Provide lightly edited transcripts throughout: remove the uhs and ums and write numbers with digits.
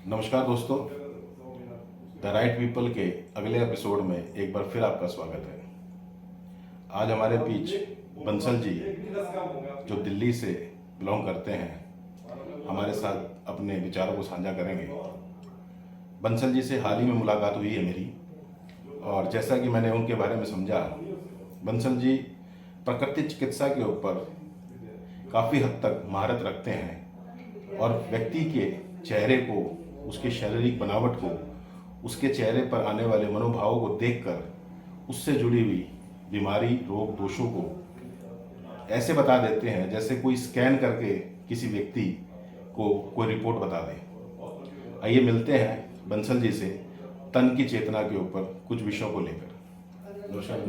नमस्कार दोस्तों, the right people के अगले एपिसोड में एक बार फिर आपका स्वागत है। आज हमारे बीच बंसल जी, जो दिल्ली से बिलोंग करते हैं, हमारे साथ अपने विचारों को साझा करेंगे। बंसल जी से हाल ही में मुलाकात हुई है मेरी, और जैसा कि मैंने उनके बारे में समझा, बंसल जी प्रकृति चिकित्सा के ऊपर काफ़ी हद तक महारत रखते हैं और व्यक्ति के चेहरे को, उसके शारीरिक बनावट को, उसके चेहरे पर आने वाले मनोभावों को देखकर उससे जुड़ी हुई बीमारी, रोग, दोषों को ऐसे बता देते हैं जैसे कोई स्कैन करके किसी व्यक्ति को कोई रिपोर्ट बता दे। आइए मिलते हैं बंसल जी से तन की चेतना के ऊपर कुछ विषयों को लेकर। नमस्कार।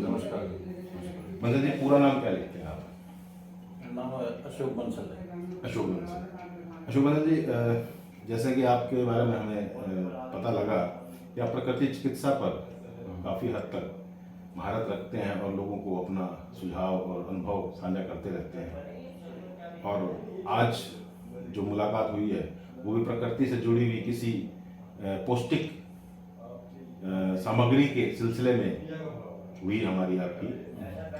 बंसल जी, पूरा नाम क्या लिखते हैं आप? मेरा नाम अशोक बंसल है। अशोक बंसल। अशोक बंसल जी, जैसे कि आपके बारे में हमें पता लगा कि आप प्रकृति चिकित्सा पर काफ़ी हद तक महारत रखते हैं और लोगों को अपना सुझाव और अनुभव साझा करते रहते हैं। और आज जो मुलाकात हुई है वो भी प्रकृति से जुड़ी हुई किसी पौष्टिक सामग्री के सिलसिले में हुई हमारी आपकी,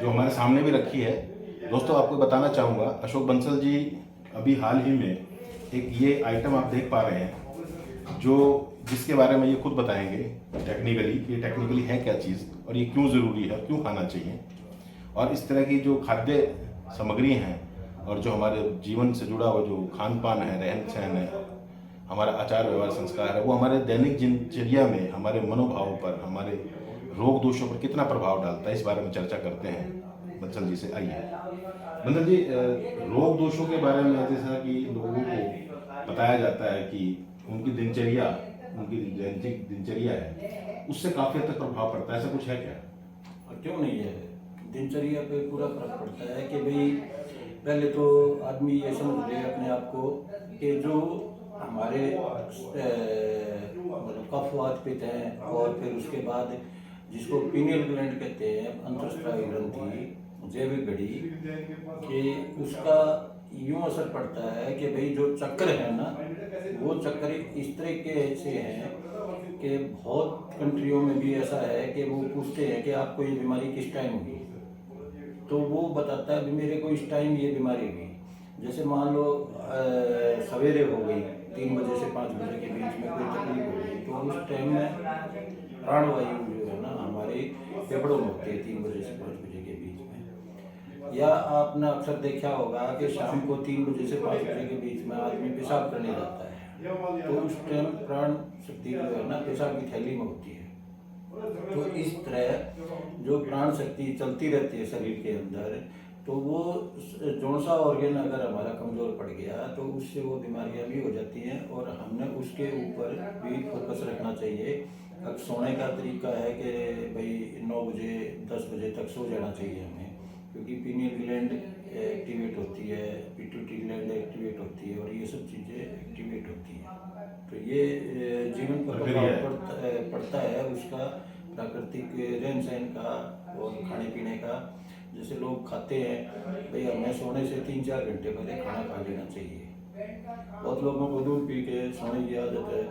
जो हमारे सामने भी रखी है। दोस्तों, आपको बताना चाहूँगा, अशोक बंसल जी अभी हाल ही में एक ये आइटम आप देख पा रहे हैं जो जिसके बारे में ये खुद बताएंगे ये टेक्निकली है क्या चीज़ और ये क्यों ज़रूरी है, क्यों खाना चाहिए। और इस तरह की जो खाद्य सामग्री हैं और जो हमारे जीवन से जुड़ा हुआ जो खान पान है, रहन सहन है, हमारा आचार व्यवहार संस्कार है, वो हमारे दैनिक दिनचर्या में हमारे मनोभाव पर, हमारे रोग दोषों पर कितना प्रभाव डालता है, इस बारे में चर्चा करते हैं बंसल जी से। आइए बंसल जी, रोग दोषों के बारे में जैसा कि लोगों को बताया जाता है कि उनकी दिनचर्या, उनकी दैनिक दिनचर्या है, उससे काफ़ी हद तक प्रभाव पड़ता है, ऐसा कुछ है क्या? और क्यों नहीं है, दिनचर्या पे पूरा फर्क पड़ता है कि भाई पहले तो आदमी ये समझ ले अपने आप को कि जो हमारे मतलब कफ वात पित्त हैं, और फिर उसके बाद जिसको पीनियल ग्लैंड कहते हैं, अंतःस्रावी ग्रंथि, जैविक घड़ी, कि उसका यूं असर पड़ता है कि भाई जो चक्कर है ना, वो चक्कर इस तरीके से हैं कि बहुत कंट्रियों में भी ऐसा है कि वो पूछते हैं कि आपको ये बीमारी किस टाइम हुई, तो वो बताता है भी मेरे को इस टाइम ये बीमारी हुई। जैसे मान लो सवेरे हो गई 3 बजे से 5 बजे के बीच में कोई तकलीफ हो गई, तो उस टाइम में प्राणवायु जो है ना हमारी फेफड़ों में होती है 3 बजे से 5 बजे के बीच में। या आपने अक्सर देखा होगा कि शाम को 3 बजे से 5 बजे के बीच में आदमी पेशाब करने जाता है, तो उस टाइम प्राण शक्ति जो है ना पेशाब की थैली में होती है। तो इस तरह जो प्राण शक्ति चलती रहती है शरीर के अंदर, तो वो जौन सा ऑर्गन अगर हमारा कमज़ोर पड़ गया तो उससे वो बीमारियां भी हो जाती हैं, और हमने उसके ऊपर भी फोकस रखना चाहिए। अब सोने का तरीका है कि भाई 9 बजे 10 बजे तक सो जाना चाहिए हमें, क्योंकि पीनियल ग्लैंड एक्टिवेट होती है, पिट्यूटरी ग्लैंड एक्टिवेट होती है, और ये सब चीज़ें एक्टिवेट होती हैं। तो ये जीवन पर प्रभाव पड़ता है उसका, प्राकृतिक रहन सहन का और खाने पीने का। जैसे लोग खाते हैं, भाई हमें सोने से 3-4 घंटे पहले खाना खा लेना चाहिए। बहुत लोगों को दूध पी के सोने की आदत है,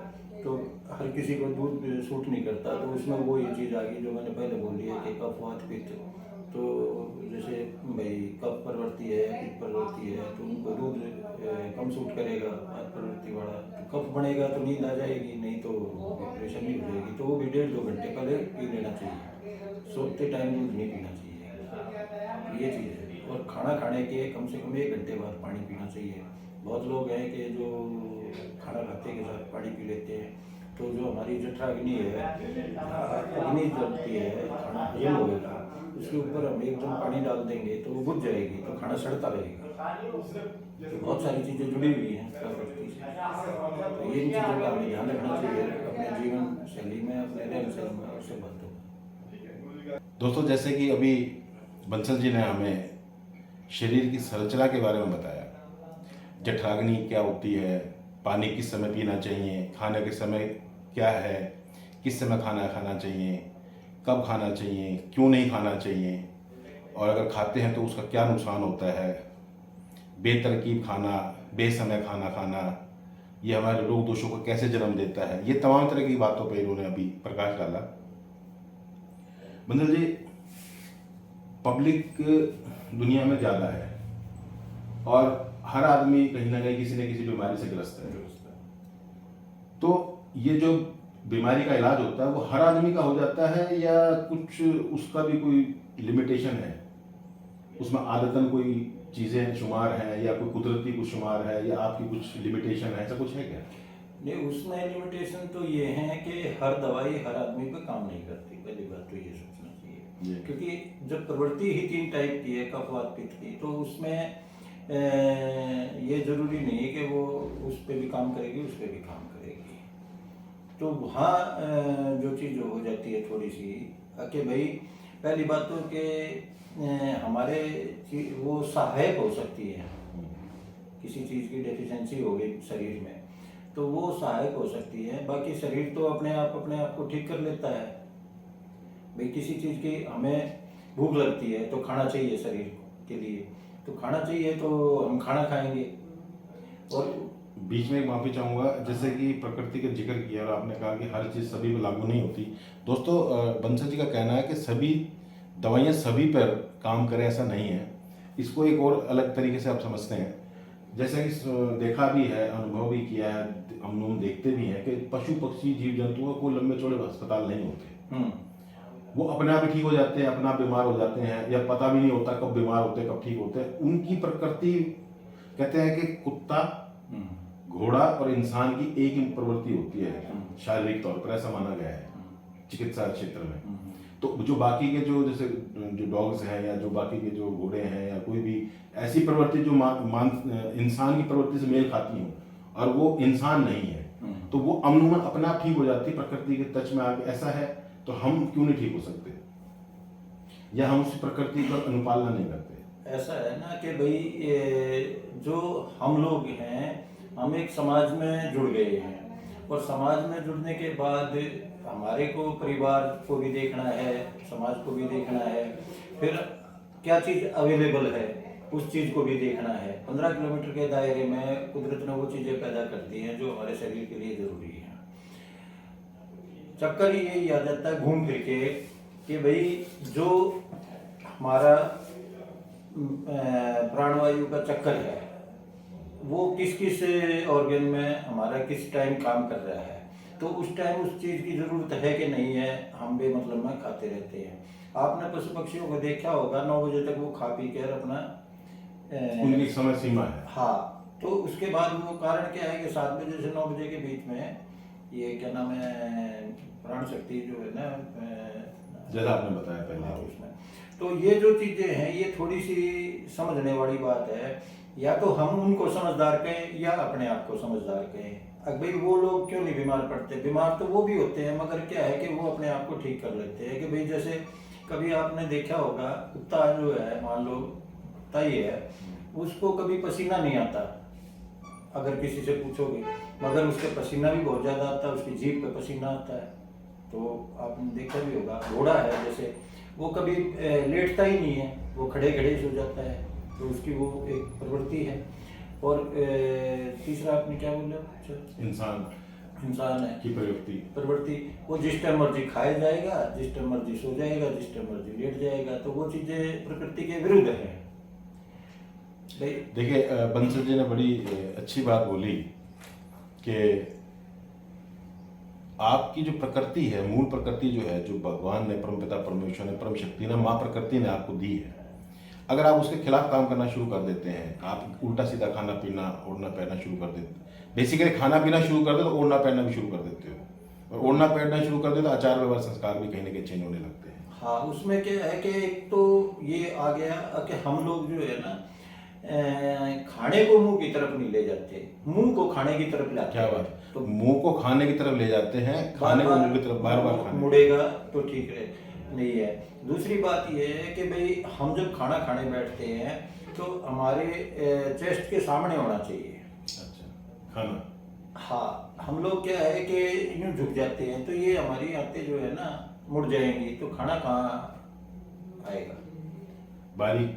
तो हर किसी को दूध सूट नहीं करता, तो उसमें वो ये चीज़ आ गई जो मैंने पहले बोल दी है कि कफ वात पित्त। तो जैसे भाई कफ प्रवृत्ति है, पित्त प्रवृत्ति है, तो उनको दूध कम सूट करेगा, वात प्रवृत्ति वाला, तो कफ बढ़ेगा तो नींद आ जाएगी, नहीं तो डिप्रेशन भी हो जाएगी। तो वो भी 1.5-2 घंटे पहले पी लेना चाहिए, सोते टाइम दूध नहीं पीना चाहिए, ये चीज़ है। और खाना खाने के कम से कम 1 घंटे बाद पानी पीना चाहिए। बहुत लोग हैं कि जो खाना खाते के साथ पानी पी लेते हैं, तो जो हमारी जठराग्नि है, अग्नि जलती है, खाना हजम होगा, उसके ऊपर हम एकदम पानी डाल देंगे तो वो बुझ जाएगी, तो खाना सड़ता रहेगा। तो बहुत सारी चीज़ें जुड़ी हुई हैं प्रकृति से, तो इन चीज़ों का हमें ध्यान रखना चाहिए अपने जीवन शैली में, अपने रहन सहन में और सब बातों में। दोस्तों, जैसे कि अभी बंसल जी ने हमें शरीर की संरचना के बारे में बताया, जठराग्नि क्या होती है, पानी किस समय पीना चाहिए, खाने के समय क्या है, किस समय खाना खाना चाहिए, कब खाना चाहिए, क्यों नहीं खाना चाहिए, और अगर खाते हैं तो उसका क्या नुकसान होता है, बेतरकीब खाना, बेसमय खाना खाना, ये हमारे रोग दोषों को कैसे जन्म देता है, ये तमाम तरह की बातों पर इन्होंने अभी प्रकाश डाला। बंसल जी, पब्लिक दुनिया में ज़्यादा है और हर आदमी कहीं ना कहीं किसी न किसी बीमारी से ग्रस्त है। तो ये जो बीमारी का इलाज होता है वो हर आदमी का हो जाता है या कुछ उसका भी कोई लिमिटेशन है, उसमें आदतन कोई चीज़ें शुमार हैं या कोई कुदरती कुछ शुमार है या आपकी कुछ लिमिटेशन है, ऐसा कुछ है क्या? नहीं, उसमें लिमिटेशन तो ये है कि हर दवाई हर आदमी पे काम नहीं करती। पहली बात तो ये सोचना चाहिए, क्योंकि जब प्रवृत्ति ही 3 टाइप की है, कफ वात पित्त की, तो उसमें ये जरूरी नहीं है कि वो उस पर भी काम करेगी, उस पर भी काम करेगी। तो वहाँ जो चीज़ हो जाती है थोड़ी सी कि भाई पहली बात तो कि हमारे वो सहायक हो सकती है, किसी चीज़ की डेफिशिएंसी हो गई शरीर में तो वो सहायक हो सकती है। बाकी शरीर तो अपने आप को ठीक कर लेता है। भाई किसी चीज़ की हमें भूख लगती है तो खाना चाहिए शरीर के लिए, तो खाना चाहिए तो हम खाना खाएंगे। और बीच में एक माफ़ी चाहूँगा, जैसे कि प्रकृति का जिक्र किया और आपने कहा कि हर चीज़ सभी पर लागू नहीं होती। दोस्तों, बंसल जी का कहना है कि सभी दवाइयाँ सभी पर काम करें ऐसा नहीं है। इसको एक और अलग तरीके से आप समझते हैं, जैसे कि देखा भी है, अनुभव भी किया है, हम लोग देखते भी हैं कि पशु पक्षी जीव जंतुओं को लंबे चौड़े अस्पताल नहीं होते। वो अपने आप ही ठीक हो जाते हैं, अपना बीमार हो जाते हैं, या पता भी नहीं होता कब बीमार होते हैं कब ठीक होते हैं। उनकी प्रकृति, कहते हैं कि कुत्ता, घोड़ा और इंसान की एक ही प्रवृत्ति होती है शारीरिक तौर पर, ऐसा माना गया है चिकित्सा क्षेत्र में। तो जो बाकी के जो जैसे जो डॉग्स हैं या जो बाकी के जो घोड़े हैं या कोई भी ऐसी प्रवृत्ति जो इंसान की प्रवृत्ति से मेल खाती हो और वो इंसान नहीं है, तो वो अमूमन अपने आप ठीक हो जाती है प्रकृति के टच में आके। ऐसा है तो हम क्यों नहीं ठीक हो सकते, या हम उस प्रकृति का अनुपालना नहीं करते? ऐसा है ना कि भाई जो हम लोग हैं, हम एक समाज में जुड़ गए हैं और समाज में जुड़ने के बाद हमारे को परिवार को भी देखना है, समाज को भी देखना है, फिर क्या चीज़ अवेलेबल है उस चीज़ को भी देखना है। 15 किलोमीटर के दायरे में कुदरत ने वो चीज़ें पैदा करती हैं जो हमारे शरीर के लिए ज़रूरी है। चक्कर ही यही आ जाता है घूम फिर के कि भाई जो हमारा प्राणवायु का चक्कर है वो किस किस ऑर्गन में हमारा किस टाइम काम कर रहा है, तो उस टाइम उस चीज़ की ज़रूरत है कि नहीं है, हम बेमतलब में खाते रहते हैं। आपने पशु पक्षियों को देखा होगा, 9 बजे तक वो खा पी कर अपना उनकी समय सीमा है। हाँ, तो उसके बाद वो कारण क्या है कि 7 बजे से 9 बजे के बीच में ये क्या नाम है, प्राण शक्ति जो है ना, जैसा आपने बताया पहले, उसमें तो ये जो चीज़ें हैं ये थोड़ी सी समझने वाली बात है। या तो हम उनको समझदार कहें या अपने आप को समझदार कहें। अब भाई वो लोग क्यों नहीं बीमार पड़ते, बीमार तो वो भी होते हैं, मगर क्या है कि वो अपने आप को ठीक कर लेते हैं। कि भाई जैसे कभी आपने देखा होगा, कुत्ता जो है, मान लो कुत्ता ही है, उसको कभी पसीना नहीं आता अगर किसी से पूछोगे, मगर उसके पसीना भी बहुत ज़्यादा आता है, उसकी जीभ पे पसीना आता है। तो आपने देखा भी होगा, घोड़ा है जैसे, वो कभी लेटता ही नहीं है, वो खड़े खड़े सो जाता है, तो उसकी वो एक प्रवृत्ति है। और तीसरा आपने क्या बोला? इंसान है की प्रवृत्ति, वो जिस टाइम मर्जी खाया जाएगा, जिस टाइम मर्जी सो जाएगा, जिस टाइम मर्जी लेट जाएगा, तो वो चीज़ें प्रकृति के विरुद्ध है। देखिए, बंसल जी ने बड़ी अच्छी बात बोली कि आपकी जो प्रकृति है, मूल प्रकृति जो है, जो भगवान ने, परमपिता परमेश्वर ने, परम शक्ति ने, माँ प्रकृति ने आपको दी है, अगर आप उसके खिलाफ काम करना शुरू कर देते हैं, आप उल्टा सीधा खाना पीना, ओढ़ना पहनना शुरू कर देते, बेसिकली खाना पीना शुरू कर दे तो ओढ़ना पहनना भी शुरू कर देते हो, और ओढ़ना पहनना शुरू कर दे तो आचार व्यवहार संस्कार भी कहीं ना कहीं चेंज होने लगते हैं। हाँ, उसमें क्या है कि एक तो ये आ गया कि हम लोग जो है ना, खाने को मुंह की तरफ नहीं ले जाते, मुंह को खाने की तरफ लाते। क्या बात, तो मुंह को खाने की तरफ ले जाते हैं, खाने को मुंह की तरफ बार बार खाने मुड़ेगा तो ठीक नहीं है। दूसरी बात ये है कि भाई हम जब खाना खाने बैठते हैं तो हमारे चेस्ट के सामने होना चाहिए। अच्छा, खाना। हाँ, हम लोग क्या है कि यूँ झुक जाते हैं, तो ये हमारी आंतें जो है ना मुड़ जाएंगी, तो खाना कहाँ आएगा। बारीक।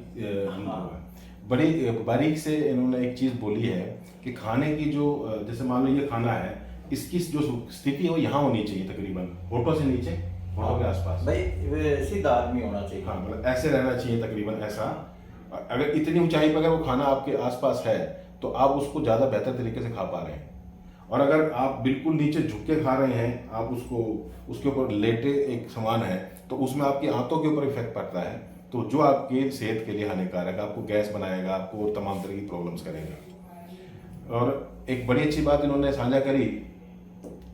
हाँ। बड़ी बारीक से इन्होंने एक चीज़ बोली है कि खाने की जो जैसे मान लो ये खाना है, इसकी जो स्थिति है वो यहाँ होनी चाहिए, तकरीबन होठों से नीचे, होठों के आसपास। भाई सीधा आदमी होना चाहिए। हाँ, मतलब ऐसे रहना चाहिए तकरीबन ऐसा। अगर इतनी ऊंचाई पर अगर वो खाना आपके आसपास है तो आप उसको ज़्यादा बेहतर तरीके से खा पा रहे हैं। और अगर आप बिल्कुल नीचे झुक के खा रहे हैं, आप उसको उसके ऊपर लेटे एक सामान है, तो उसमें आपकी आंतों के ऊपर इफेक्ट पड़ता है, तो जो आपकी सेहत के लिए हानिकारक है, आपको गैस बनाएगा, आपको तमाम तरह की प्रॉब्लम्स करेगा। और एक बड़ी अच्छी बात इन्होंने साझा करी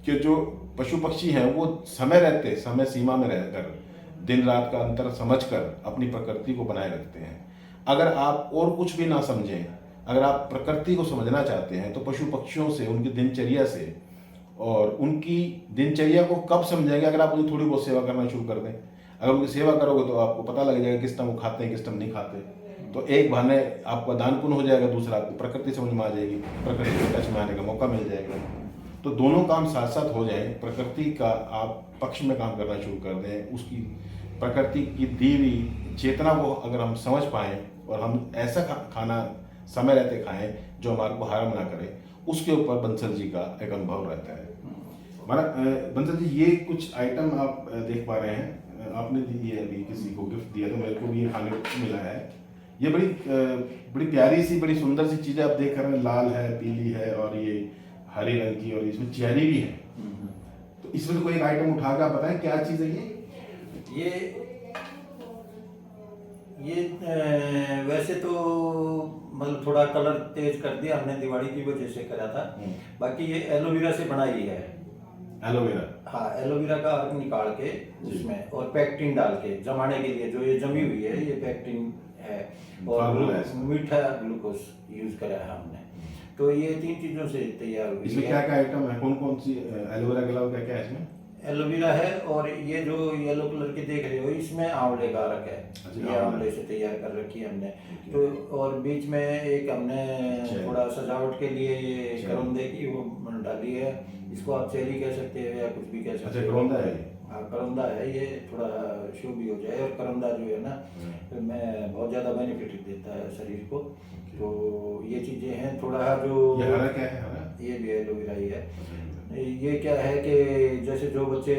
कि जो पशु पक्षी हैं वो समय रहते, समय सीमा में रहकर, दिन रात का अंतर समझकर अपनी प्रकृति को बनाए रखते हैं। अगर आप और कुछ भी ना समझें, अगर आप प्रकृति को समझना चाहते हैं, तो पशु पक्षियों से, उनकी दिनचर्या से, और उनकी दिनचर्या को कब समझेंगे? अगर आप उनकी थोड़ी बहुत सेवा करना शुरू कर दें। अगर उनकी सेवा करोगे तो आपको पता लग जाएगा किस टाइम वो खाते हैं, किस टाइम नहीं खाते। तो एक बहाने आपका दान पुण्य हो जाएगा, दूसरा आपको प्रकृति समझ में आ जाएगी, प्रकृति के टच में आने का मौका मिल जाएगा। तो दोनों काम साथ साथ हो जाएं, प्रकृति का आप पक्ष में काम करना शुरू कर दें, उसकी प्रकृति की दी हुई चेतना को अगर हम समझ पाएँ और हम ऐसा खाना समय रहते खाएं जो हमारे को हार्म ना करे, उसके ऊपर बंसल जी का एक अनुभव रहता है। हमारा बंसल जी, ये कुछ आइटम आप देख पा रहे हैं, आपने दी है, अभी किसी को गिफ्ट दिया, तो मेरे को भी ये खाने को मिला है। ये बड़ी प्यारी सी, बड़ी सुंदर सी चीज़ें आप देख रहे हैं, लाल है, पीली है और ये हरे रंग की, और इसमें चेरी भी है। तो इसमें कोई एक आइटम उठा कर आप बताएं क्या चीज़ है ये वैसे तो मतलब थोड़ा कलर तेज कर दिया हमने, दिवाली की वजह से करा था। बाकी ये एलोवेरा से बनाई है। एलोवेरा? हाँ, एलोवेरा का अर्क निकाल के उसमें और पेक्टिन डाल के जमाने के लिए, जो ये जमी हुई है ये पेक्टिन है, और मीठा ग्लूकोज यूज करा है हमने। तो ये 3 चीजों से तैयार हुई है। इसमें क्या क्या आइटम है, कौन कौन सी? एलोवेरा के अलावा क्या क्या है इसमें? एलोवेरा है, और ये जो येलो कलर के देख रहे हो, इसमें आंवले का रख है। ये आंवले से तैयार कर रखी है हमने। तो और बीच में एक हमने थोड़ा सजावट के लिए ये करौंदे की वो डाली है। इसको आप चेरी कह सकते हो या कुछ भी कह सकते हो। करौंदा है? हाँ, करौंदा है। ये थोड़ा शुभ भी हो जाए, और करौंदा जो है ना, तो मैं बहुत ज़्यादा बेनिफिट देता है शरीर को। तो ये चीज़ें हैं। थोड़ा जो ये हरा क्या है? हरा? ये भी एलोवेरा ही है। ये क्या है कि जैसे जो बच्चे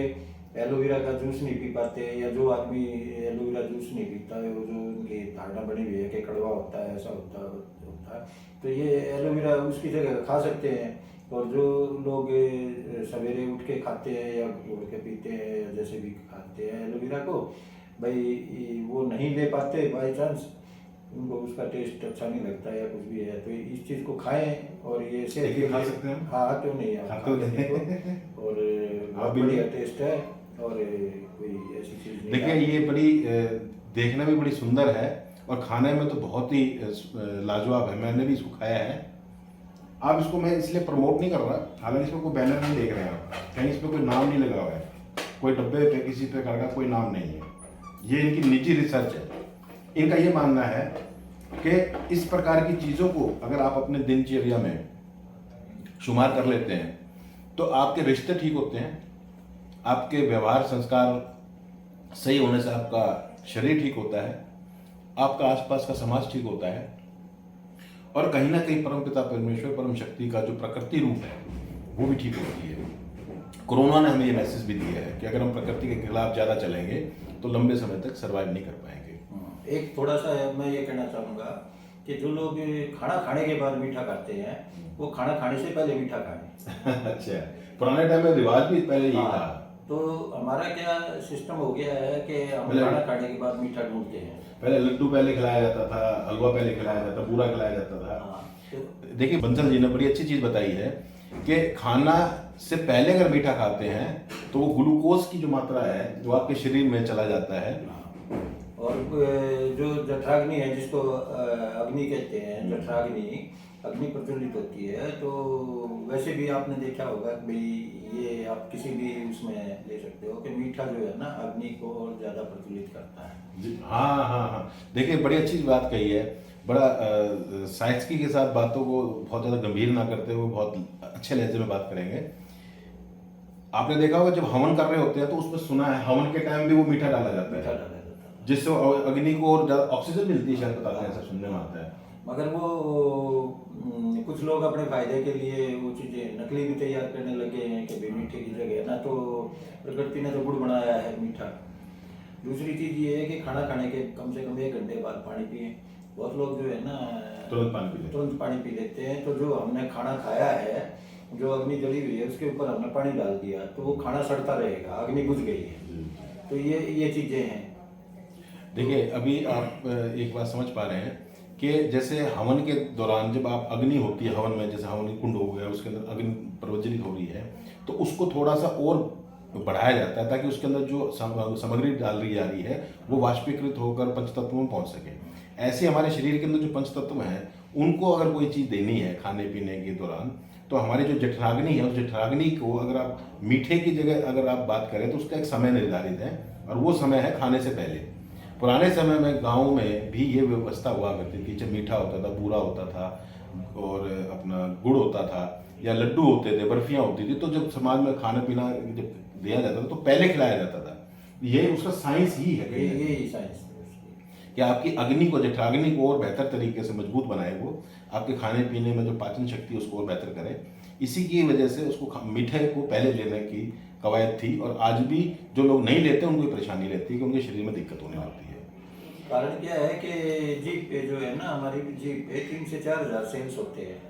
एलोवेरा का जूस नहीं पी पाते, या जो आदमी एलोवेरा जूस नहीं पीता है, वो जो उनकी धारणा बनी हुई है कि कड़वा होता है, ऐसा होता है, तो ये एलोवेरा उसकी जगह खा सकते हैं। और जो लोग सवेरे उठ के खाते हैं या उठ के पीते हैं, या जैसे भी खाते हैं एलोवेरा को, भाई वो नहीं ले पाते बाई चांस, उनको उसका टेस्ट अच्छा नहीं लगता है या कुछ भी है, तो इस चीज़ को खाएं। और ये सेहत के खा सकते हैं? हाँ, क्यों नहीं है, और बहुत बढ़िया टेस्ट है, और कोई ऐसी चीज़ नहीं। देखिए, ये बड़ी देखने में बड़ी सुंदर है, और खाने में तो बहुत ही लाजवाब है। मैंने भी इसको खाया है। आप इसको, मैं इसलिए प्रमोट नहीं कर रहा, हालांकि इसमें कोई बैनर नहीं देख रहे हैं आप, कहीं इस पर कोई नाम नहीं लगा हुआ है, कोई डब्बे पे किसी प्रकार का कोई नाम नहीं है। ये इनकी निजी रिसर्च है। इनका ये मानना है कि इस प्रकार की चीज़ों को अगर आप अपने दिनचर्या में शुमार कर लेते हैं तो आपके रिश्ते ठीक होते हैं, आपके व्यवहार संस्कार सही होने से आपका शरीर ठीक होता है, आपका आसपास का समाज ठीक होता है, और कहीं ना कहीं परमपिता परमेश्वर, परम शक्ति का जो प्रकृति रूप है वो भी ठीक होती है। कोरोना ने हमें ये मैसेज भी दिया है कि अगर हम प्रकृति के खिलाफ ज़्यादा चलेंगे तो लंबे समय तक सर्वाइव नहीं कर पाएंगे। एक थोड़ा सा मैं ये कहना चाहूँगा कि जो लोग खाना खाने के बाद मीठा खाते हैं, वो खाना खाने से पहले मीठा खाएं। अच्छा, पुराने टाइम में रिवाज भी पहले यही था। तो हमारा क्या सिस्टम हो गया है कि हम खाना खाने के बाद मीठा ढूंढते हैं। पहले लड्डू पहले खिलाया जाता था, हलवा पहले खिलाया जाता था, पूरा खिलाया जाता था। तो देखिए, बंसल जी ने बड़ी अच्छी चीज़ बताई है कि खाना से पहले अगर मीठा खाते हैं तो वो ग्लूकोज की जो मात्रा है जो आपके शरीर में चला जाता है। और जो जठराग्नि है, जिसको अग्नि कहते हैं, जठराग्नि अग्नि प्रज्वलित होती है। तो वैसे भी आपने देखा होगा कि भाई ये आप किसी भी उसमें ले सकते हो कि मीठा जो है ना, अग्नि को और ज़्यादा प्रज्वलित करता है। हाँ हाँ हाँ, देखिए बड़ी अच्छी बात कही है। बड़ा साइंस के साथ बातों को बहुत ज़्यादा गंभीर ना करते हुए बहुत अच्छे लहजे में बात करेंगे। आपने देखा होगा जब हवन कर रहे होते हैं तो उसमें सुना है हवन के टाइम भी वो मीठा डाला जाता है, जिससे अग्नि को और ज़्यादा ऑक्सीजन मिलती है, शायद बताते हैं, ऐसा सुनने में आता है। मगर वो कुछ लोग अपने फायदे के लिए वो चीज़ें नकली भी तैयार करने लगे हैं कि भाई मीठे की जगह ना, तो प्रकृति ने तो गुड़ बनाया है मीठा। दूसरी चीज़ ये है कि खाना खाने के कम से कम 1 घंटे बाद पानी पिए। बहुत लोग जो है ना तुरंत पानी पी लेते हैं, तो जो हमने खाना खाया है, जो अग्नि जली हुई है उसके ऊपर हमने पानी डाल दिया तो वो खाना सड़ता रहेगा, अग्नि बुझ गई है। तो ये चीज़ें हैं। देखिए अभी आप एक बात समझ पा रहे हैं कि जैसे हवन के दौरान जब आप अग्नि होती है हवन में, जैसे हवन कुंड हो गया उसके अंदर अग्नि प्रज्वलित हो रही है, तो उसको थोड़ा सा और बढ़ाया जाता है ताकि उसके अंदर जो सामग्री डाल रही जा रही है वो वाष्पीकृत होकर पंचतत्व में पहुंच सके। ऐसे हमारे शरीर के अंदर जो पंचतत्व हैं उनको अगर कोई चीज़ देनी है खाने पीने के दौरान, तो हमारी जो जठराग्नि है उस जठराग्नि को अगर आप मीठे की जगह अगर आप बात करें तो उसका एक समय निर्धारित है, और वो समय है खाने से पहले। पुराने समय में गांव में भी ये व्यवस्था हुआ करती थी, जब मीठा होता था, बूरा होता था और अपना गुड़ होता था या लड्डू होते थे, बर्फियाँ होती थी, तो जब समाज में खाना पीना जब दिया जाता था तो पहले खिलाया जाता था। ये उसका साइंस ही है, यही साइंस कि आपकी अग्नि को, जठराग्नि को और बेहतर तरीके से मजबूत बनाए, वो आपके खाने पीने में जो पाचन शक्ति है उसको और बेहतर करे। इसी की वजह से उसको मीठे को पहले लेने की कवायद थी, और आज भी जो लोग नहीं लेते उनको परेशानी रहती है कि उनके शरीर में दिक्कत होने लगती है। कारण क्या है कि जीभ पे जो है ना, हमारी जीभ पे 3 से 4 हज़ार सेल्स होते हैं,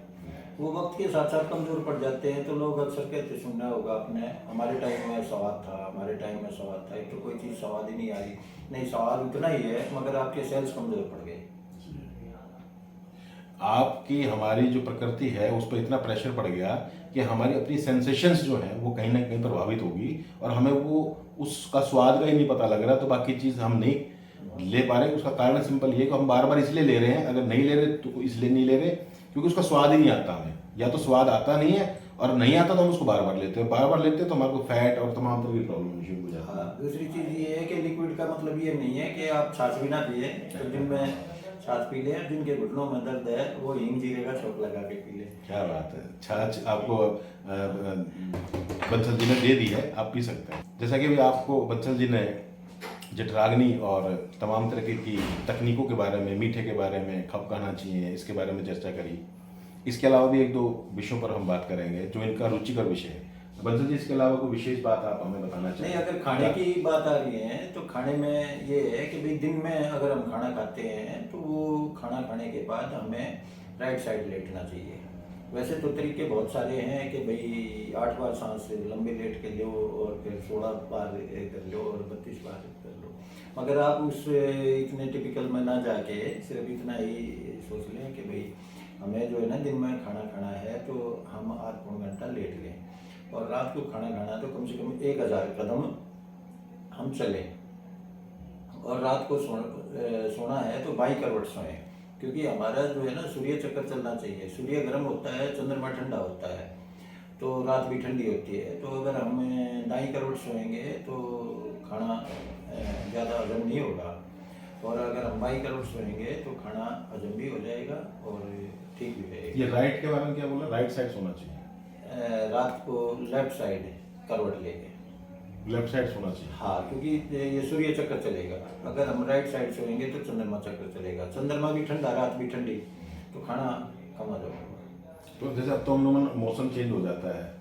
वो वक्त के साथ साथ कमजोर पड़ जाते हैं। तो लोग अक्सर कहते, सुनना होगा आपने, हमारे टाइम में स्वाद था, हमारे टाइम में स्वाद था। एक तो कोई चीज़ स्वाद ही नहीं आ रही, नहीं स्वाद उतना ही है मगर आपके सेल्स कमजोर पड़ गए। आपकी हमारी जो प्रकृति है उस पर इतना प्रेशर पड़ गया कि हमारी अपनी सेंसेशंस जो हैं वो कहीं ना कहीं प्रभावित होगी, और हमें वो उसका स्वाद का ही नहीं पता लग रहा, तो बाकी चीज़ हम नहीं ले पा रहे। उसका कारण सिंपल ये कि हम बार बार इसलिए ले रहे हैं, अगर नहीं ले रहे तो इसलिए नहीं ले रहे क्योंकि उसका स्वाद ही नहीं आता हमें, या तो स्वाद आता नहीं है, और नहीं आता तो हम उसको बार बार लेते हैं, बार बार लेते हैं तो हमारे को फैट और तमाम तरह की प्रॉब्लम शुरू हो जाती है। हाँ, दूसरी चीज़ ये है कि लिक्विड का मतलब ये नहीं है कि आप छाछ भी ना पिए, तो दिन में छाछ पी लें, जिनके घुटनों में दर्द है वो हींग जीरे का छोंक लगा के पी लें। क्या बात है, छाछ आपको बंसल जी ने दे दी है, आप पी सकते हैं। जैसा कि अभी आपको बंसल जी ने जठराग्नि और तमाम तरह की तकनीकों के बारे में, मीठे के बारे में, कब कहना चाहिए, इसके बारे में चर्चा करी। इसके अलावा भी 1-2 विषयों पर हम बात करेंगे जो इनका रुचिकर विषय है। बंसल जी, इसके अलावा कोई विशेष बात आप हमें बताना चाहिए? नहीं, अगर खाने की बात आ रही है तो खाने में ये है कि भाई दिन में अगर हम खाना खाते हैं तो वो खाना खाने के बाद हमें राइट साइड लेटना चाहिए। वैसे तो तरीके बहुत सारे हैं कि भाई 8 बार सांस लंबे लेट के लो, और फिर 16 बार कर लो, और 32 बार कर लो। मगर आप उस इतने टिपिकल में ना जाके सिर्फ इतना ही सोच लें कि भाई हमें जो है ना दिन में खाना खाना है तो हम आध पौन घंटा लेट लें, और रात को खाना खाना तो कम से कम 1000 कदम हम चलें, और रात को सोना है तो 22 करवट सोएं, क्योंकि हमारा जो है ना सूर्य चक्कर चलना चाहिए। सूर्य गर्म होता है, चंद्रमा ठंडा होता है, तो रात भी ठंडी होती है। तो अगर हम दाई करवट सोएंगे तो खाना ज़्यादा हजम नहीं होगा, और अगर हम बाई करवट सोएंगे तो खाना हजम भी हो जाएगा और ठीक भी रहेगा। ये राइट के बारे में क्या बोला? राइट साइड सोना चाहिए, रात को लेफ्ट साइड करवट लेके, लेफ्ट साइड सोना चाहिए। हाँ, क्योंकि ये सूर्य चक्कर चलेगा। अगर हम राइट साइड सोएंगे तो चंद्रमा चक्कर चलेगा, चंद्रमा भी ठंडा, रात भी ठंडी, तो खाना कम हजम होगा। तो जैसे अब तो हम लोग मौसम चेंज हो जाता है,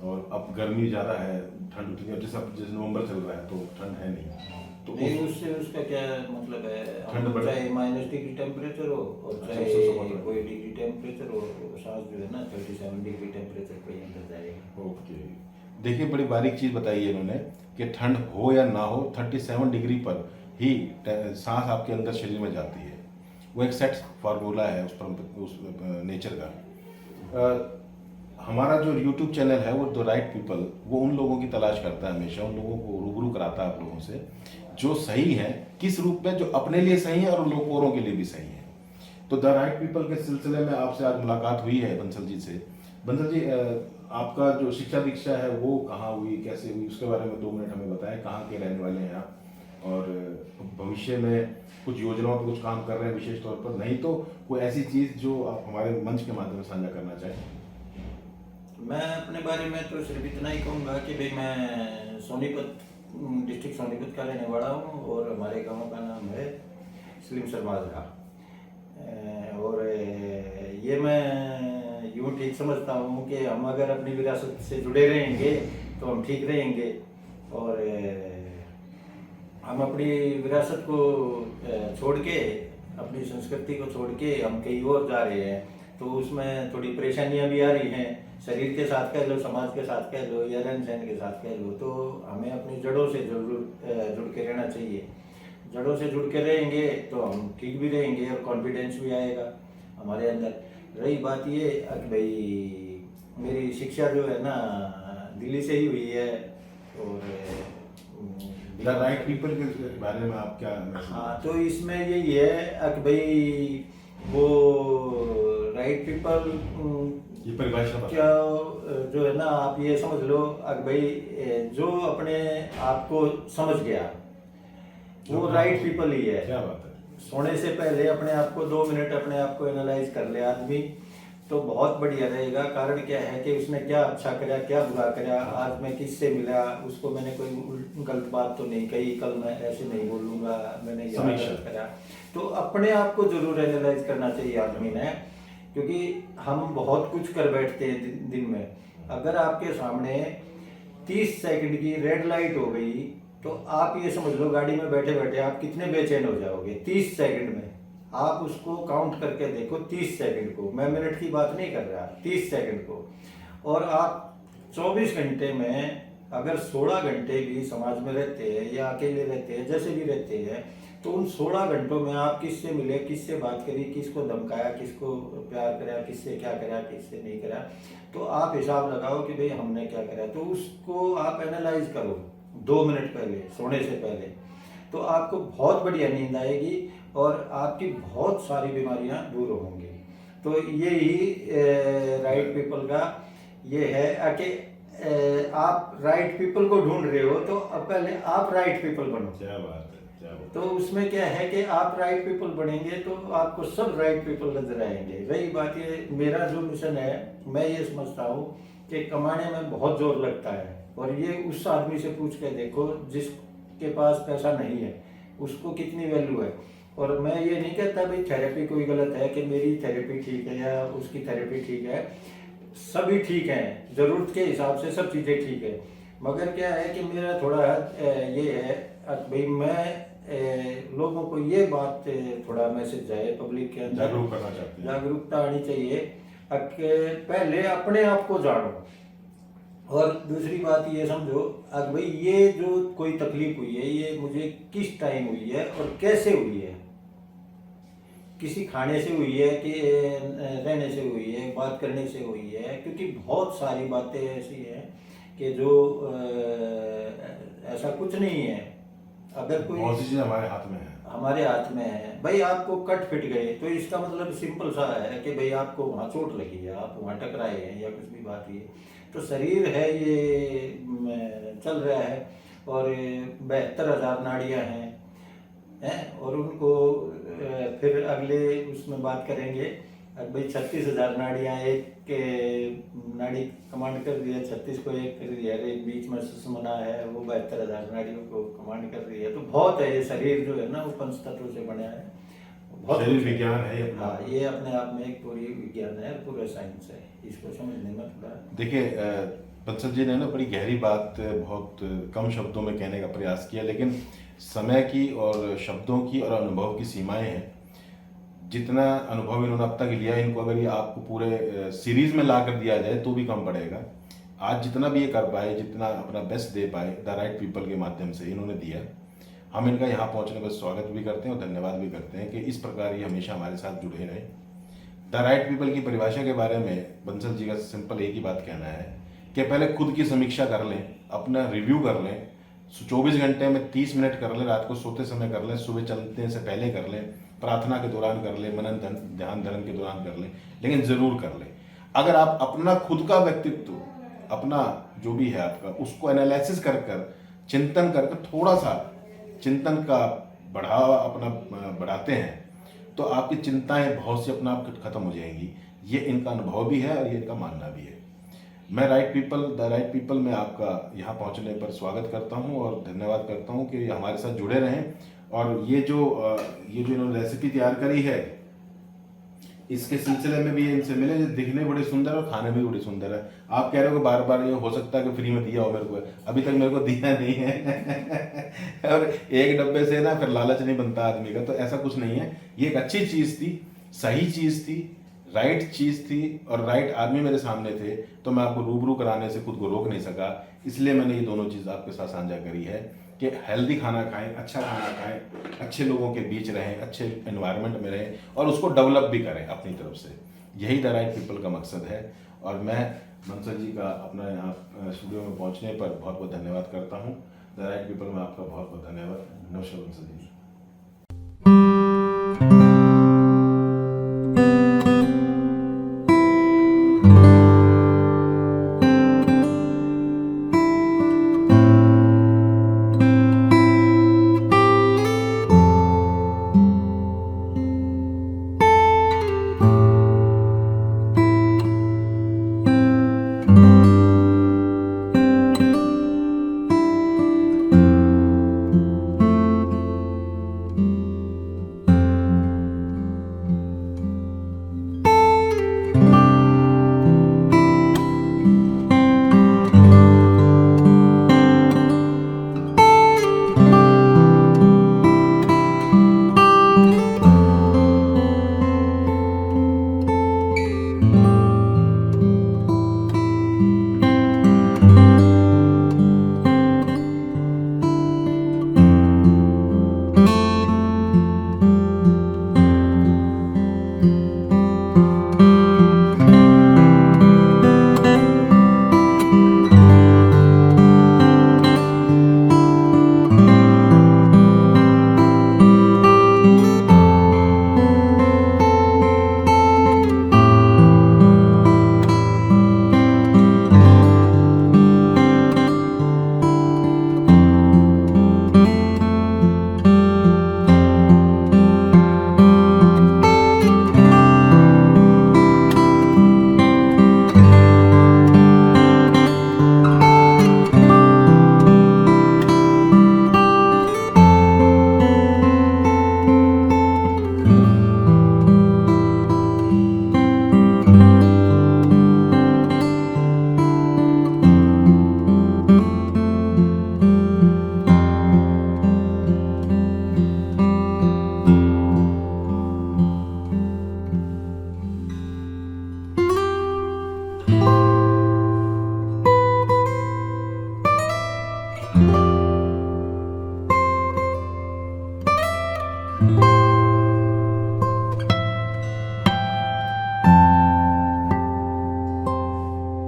और अब गर्मी ज़्यादा है, ठंड होती है, जैसे नवंबर चल रहा है तो ठंड है नहीं, तो नहीं, उससे उसका क्या मतलब है, चाहे -डिग्री टेम्परेचर हो और चाहे कोई डिग्री टेम्परेचर हो, सांस जो है ना 37 डिग्री टेम्परेचर पे ही अंदर जाएगा। ओके, देखिए बड़ी बारीक चीज़ बताई है इन्होंने कि ठंड हो या ना हो 37 डिग्री पर ही सांस आपके अंदर शरीर में जाती है। वो एक सेट फार्मूला है उस नेचर का। हमारा जो YouTube चैनल है वो द राइट पीपल, वो उन लोगों की तलाश करता है हमेशा, उन लोगों को रूबरू कराता है आप लोगों से जो सही है, किस रूप में, जो अपने लिए सही है और लोग औरों के लिए भी सही है। तो द राइट पीपल के सिलसिले में आपसे आज मुलाकात हुई है बंसल जी से। बंसल जी, आपका जो शिक्षा दीक्षा है वो कहाँ हुई, कैसे हुई, उसके बारे में 2 मिनट हमें बताएं। कहाँ के रहने वाले हैं आप, और भविष्य में कुछ योजनाओं पर कुछ काम कर रहे हैं विशेष तौर पर, नहीं तो कोई ऐसी चीज़ जो आप हमारे मंच के माध्यम से साझा करना चाहें? मैं अपने बारे में तो सिर्फ इतना ही कहूँगा कि भाई मैं सोनीपत डिस्ट्रिक्ट सोनीपत का रहने वाला हूँ, और हमारे गांव का नाम है सलीम सरमाजरा। और ये मैं यूँ ठीक समझता हूँ कि हम अगर अपनी विरासत से जुड़े रहेंगे तो हम ठीक रहेंगे। और हम अपनी विरासत को छोड़ के, अपनी संस्कृति को छोड़ के हम कहीं और जा रहे हैं, तो उसमें थोड़ी परेशानियां भी आ रही हैं। शरीर के साथ कह लो, समाज के साथ कह लो, या रहन सहन के साथ कह लो। तो हमें अपनी जड़ों से जरूर जुड़ के रहना चाहिए। जड़ों से जुड़ के रहेंगे तो हम ठीक भी रहेंगे और कॉन्फिडेंस भी आएगा हमारे अंदर। रही बात ये कि भाई मेरी शिक्षा जो है ना दिल्ली से ही हुई है। और द राइट पीपल के बारे में आप क्या मैसेज? हाँ, तो इसमें यही है कि भाई वो राइट पीपल ये परिभाषा बता। क्या जो है ना, आप ये समझ लो कि भाई जो अपने आप को समझ गया वो राइट पीपल ही है। क्या बात है। सोने से पहले अपने आप को 2 मिनट अपने आप को एनालाइज कर ले आदमी, तो बहुत बढ़िया रहेगा। कारण क्या है कि उसने क्या अच्छा करा, क्या बुरा करा, आज मैं किससे मिला, उसको मैंने कोई गलत बात तो नहीं कही, कल मैं ऐसे नहीं बोलूँगा, मैंने ये गलत करा। तो अपने आप को जरूर एनालाइज करना चाहिए आदमी ने, क्योंकि हम बहुत कुछ कर बैठते हैं दिन में। अगर आपके सामने 30 सेकंड की रेड लाइट हो गई तो आप ये समझ लो गाड़ी में बैठे बैठे आप कितने बेचैन हो जाओगे। 30 सेकंड में आप उसको काउंट करके देखो, 30 सेकंड को, मैं मिनट की बात नहीं कर रहा, 30 सेकंड को। और आप 24 घंटे में अगर 16 घंटे भी समाज में रहते हैं या अकेले रहते हैं, जैसे भी रहते हैं, तो उन 16 घंटों में आप किससे मिले, किससे बात करी, किसको धमकाया, किसको प्यार करा, किससे क्या करा, किससे नहीं करा, तो आप हिसाब लगाओ कि भाई हमने क्या करा। तो उसको आप एनालाइज करो 2 मिनट पहले, सोने से पहले, तो आपको बहुत बढ़िया नींद आएगी और आपकी बहुत सारी बीमारियां दूर होंगी। तो यही राइट पीपल का ये है कि आप राइट पीपल को ढूंढ रहे हो तो अब पहले आप राइट पीपल बनो। क्या बात है, क्या बात है। तो उसमें क्या है कि आप राइट पीपल बनेंगे तो आपको सब राइट पीपल नजर आएंगे। रही बात ये, मेरा जो मिशन है, मैं ये समझता हूँ कि कमाने में बहुत जोर लगता है। और ये उस आदमी से पूछ के देखो जिसके पास पैसा नहीं है, उसको कितनी वैल्यू है। और मैं ये नहीं कहता भाई थेरेपी कोई गलत है कि मेरी थेरेपी ठीक है या उसकी थेरेपी ठीक है, सभी ठीक हैं, ज़रूरत के हिसाब से सब चीज़ें ठीक है। मगर क्या है कि मेरा थोड़ा ये है भाई मैं लोगों को ये बात थोड़ा मैसेज जाए पब्लिक के अंदर, जागरूक करना चाहते हैं, जागरूकता आनी चाहिए कि पहले अपने आप को जानो। और दूसरी बात ये समझो कि भाई ये जो कोई तकलीफ हुई है ये मुझे किस टाइम हुई है और कैसे हुई है। किसी खाने से हुई है कि रहने से हुई है, बात करने से हुई है, क्योंकि बहुत सारी बातें ऐसी हैं कि जो ऐसा कुछ नहीं है। अगर कोई बहुत सी चीजें हमारे हाथ में है, हमारे हाथ में है। भाई आपको कट फिट गए तो इसका मतलब सिंपल सा है कि भाई आपको वहाँ चोट लगी है, आप वहाँ टकराए हैं या कुछ भी बात है। तो शरीर है ये चल रहा है और 72,000 नाड़ियाँ हैं और उनको फिर अगले उसमें बात करेंगे। भाई 36,000 नाड़ियाँ, एक नाड़ी कमांड कर रही है, 36 को एक कर रही है, एक बीच में सुषुम्ना है वो 72,000 नाड़ियों को कमांड कर रही है। तो बहुत है ये शरीर जो है ना, वो पंचतत्व से बना है, बहुत शरीर विज्ञान है ये अपना। हाँ, ये अपने आप में एक पूरी विज्ञान है, पूरा साइंस है। इसको समझने में थोड़ा देखिए बंसल जी ने ना बड़ी गहरी बात बहुत कम शब्दों में कहने का प्रयास किया, लेकिन समय की और शब्दों की और अनुभव की सीमाएं हैं। जितना अनुभव इन्होंने अब तक लिया, इनको अगर ये आपको पूरे सीरीज में ला कर दिया जाए तो भी कम पड़ेगा। आज जितना भी ये कर पाए, जितना अपना बेस्ट दे पाए, द राइट पीपल के माध्यम से इन्होंने दिया। हम इनका यहाँ पहुँचने का स्वागत भी करते हैं और धन्यवाद भी करते हैं कि इस प्रकार ये हमेशा हमारे साथ जुड़े रहे। द राइट पीपल की परिभाषा के बारे में बंसल जी का सिंपल एक ही बात कहना है कि पहले खुद की समीक्षा कर लें, अपना रिव्यू कर लें, 24 घंटे में 30 मिनट कर लें, रात को सोते समय कर लें, सुबह चलने से पहले कर लें, प्रार्थना के दौरान कर लें, मनन ध्यान धर्म के दौरान कर लें, लेकिन ज़रूर कर लें। अगर आप अपना खुद का व्यक्तित्व, अपना जो भी है आपका, उसको एनालिसिस कर कर चिंतन करके थोड़ा सा चिंतन का बढ़ावा अपना बढ़ाते हैं तो आपकी चिंताएं बहुत सी अपना आप खत्म हो जाएंगी। ये इनका अनुभव भी है और ये इनका मानना भी है। मैं द राइट पीपल में आपका यहाँ पहुँचने पर स्वागत करता हूँ और धन्यवाद करता हूँ कि हमारे साथ जुड़े रहें। और ये जो इन्होंने रेसिपी तैयार करी है, इसके सिलसिले में भी इनसे मिले, जो दिखने बड़े सुंदर और खाने में भी बड़ी सुंदर है। आप कह रहे हो कि बार बार ये हो सकता है कि फ्री में दिया हो मेरे को, अभी तक मेरे को दिया नहीं है और एक डब्बे से ना फिर लालच नहीं बनता आदमी का, तो ऐसा कुछ नहीं है। ये एक अच्छी चीज़ थी, सही चीज़ थी, राइट चीज़ थी और राइट आदमी मेरे सामने थे, तो मैं आपको रूबरू कराने से खुद को रोक नहीं सका। इसलिए मैंने ये दोनों चीज़ आपके साथ साझा करी है कि हेल्दी खाना खाएं, अच्छा खाना खाएं, अच्छे लोगों के बीच रहें, अच्छे एनवायरनमेंट में रहें और उसको डेवलप भी करें अपनी तरफ से। यही द राइट पीपल का मकसद है। और मैं बंसल जी का अपना यहाँ स्टूडियो में पहुँचने पर बहुत बहुत धन्यवाद करता हूँ। द राइट पीपल में आपका बहुत बहुत धन्यवाद। नमस्कार बंसल जी।